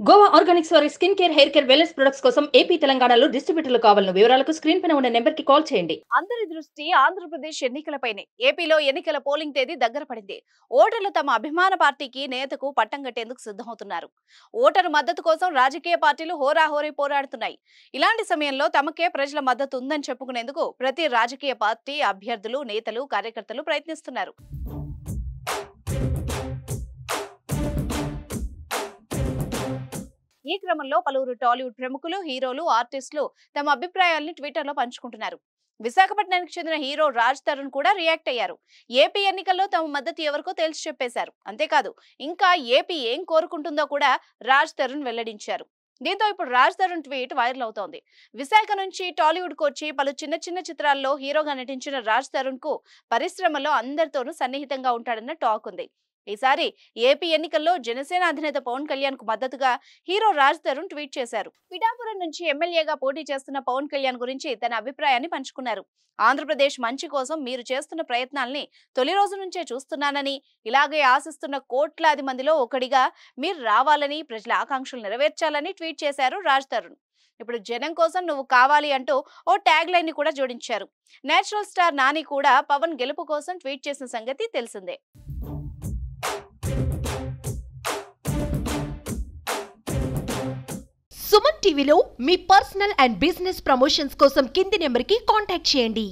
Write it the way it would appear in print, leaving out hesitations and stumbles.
Goa Organics వారి skin care, hair care, wellness products కోసం AP, తెలంగాణలో డిస్ట్రిబ్యూటర్లు కావాలను వివరాలకు స్క్రీన్ పైన ఉన్న నెంబర్ కి కాల్ చేయండి. అందరి దృష్టి ఆంధ్రప్రదేశ్ ఎన్నికలపైనే. ఏపీలో ఎన్నికల పోలింగ్ తేదీ దగ్గర పడింది. ఓటర్లు తమ అభిమాన పార్టీకి, నేతకు పట్టం కట్టేందుకు సిద్ధమవుతున్నారు. ఓటరు మద్దతు కోసం రాజకీయ పార్టీలు హోరాహోరీ పోరాడుతున్నాయి. ఇలాంటి సమయంలో తమకే ప్రజల మద్దతు ఉందని చెప్పుకునేందుకు ప్రతి రాజకీయ పార్టీ అభ్యర్థులు, నేతలు, కార్యకర్తలు ప్రయత్నిస్తున్నారు. ఈ క్రమంలో పలువురు టాలీవుడ్ ప్రముఖులు, హీరోలు, ఆర్టిస్టులు తమ అభిప్రాయాల్ని ట్విట్టర్లో పంచుకుంటున్నారు. విశాఖపట్నానికి చెందిన హీరో రాజ్ తరుణ్ కూడా రియాక్ట్ అయ్యారు. ఏపీ ఎన్నికల్లో తమ మద్దతు ఎవరికో తేల్చి చెప్పేశారు. అంతేకాదు, ఇంకా ఏపీ ఏం కోరుకుంటుందో కూడా రాజ్ తరుణ్ వెల్లడించారు. దీంతో ఇప్పుడు రాజ్ తరుణ్ ట్వీట్ వైరల్ అవుతోంది. విశాఖ నుంచి టాలీవుడ్ కు వచ్చి పలు చిన్న చిన్న చిత్రాల్లో హీరోగా నటించిన రాజ్ తరుణ్ కు పరిశ్రమలో అందరితోనూ సన్నిహితంగా ఉంటాడన్న టాక్ ఉంది. ఈసారి ఏపీ ఎన్నికల్లో జనసేన అధినేత పవన్ కళ్యాణ్ కు మద్దతుగా హీరో రాజ్ తరుణ్ ట్వీట్ చేశారు. పిఠాపురం నుంచి ఎమ్మెల్యేగా పోటీ చేస్తున్న పవన్ కళ్యాణ్ గురించి తన అభిప్రాయాన్ని పంచుకున్నారు. ఆంధ్రప్రదేశ్ మంచి కోసం మీరు చేస్తున్న ప్రయత్నాల్ని తొలి రోజు నుంచే చూస్తున్నానని, ఇలాగే ఆశిస్తున్న కోట్లాది మందిలో ఒకడిగా మీరు రావాలని, ప్రజల ఆకాంక్షలు నెరవేర్చాలని ట్వీట్ చేశారు రాజ్ తరుణ్. ఇప్పుడు జనం కోసం నువ్వు కావాలి అంటూ ఓ ట్యాగ్ లైన్ ని కూడా జోడించారు. నేచురల్ స్టార్ నాని కూడా పవన్ గెలుపు కోసం ట్వీట్ చేసిన సంగతి తెలిసిందే. సుమన్ టీవీలో మీ పర్సనల్ అండ్ బిజినెస్ ప్రమోషన్స్ కోసం కింది నెంబర్కి కాంటాక్ట్ చేయండి.